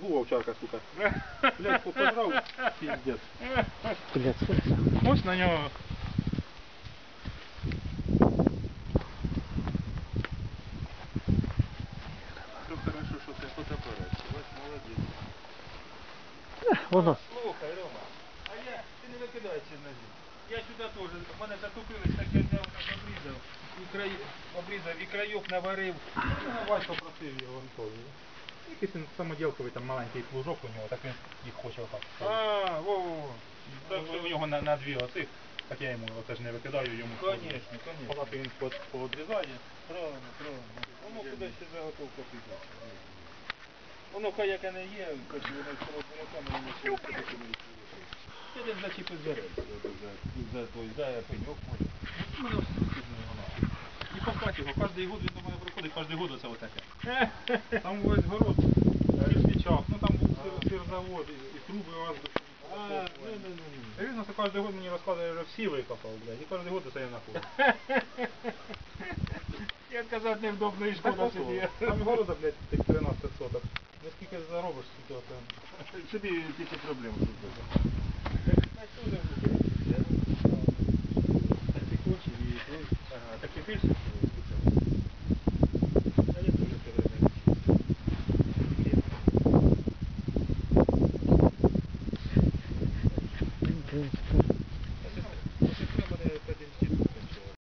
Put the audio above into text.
був овчарка, сука. Блядь, поподрав, пиздец. Блядь, сколько? Ось на нього. Все хорошо, що ти фотоапарат. Ось молодець. Воно. Слухай, Рома, а я, ти не викидай ці ножі. Я сюди теж, в мене затупились, так я взяв, так обрізав і крайок наварив. Ну, Васька просив його Анатолію. Якийсь він самоділковий, там маленький плужок у нього, так він їх хоче отак. А, во-во-во. Так що у нього на дві оцих, так я йому оце ж не викидаю, йому Конечно, конечно. поки він поодрізає. Правильно, правильно. Воно куди ще заготовка піде. Воно хай яке не є, хоч воно з того бураками воно ще не я десь зачепив за рельс, за пеньок. У мене все скидно воно. І покати його, кожен год він до мене приходить, кожен год оце отаке. Там весь город, кирпичак, ну там був сирзавод, і труби азбуки. Серйозно, це кожен год мені розказує, вже всі викопав, блядь, і кожен год оце я знаходжу. Я казав, невдобно і шкода собі. Там города, блядь, тих 13 соток. Не скільки заробиш, скільки оце. Собі тільки проблем. Так ти хочеш і ага, так і пишеш.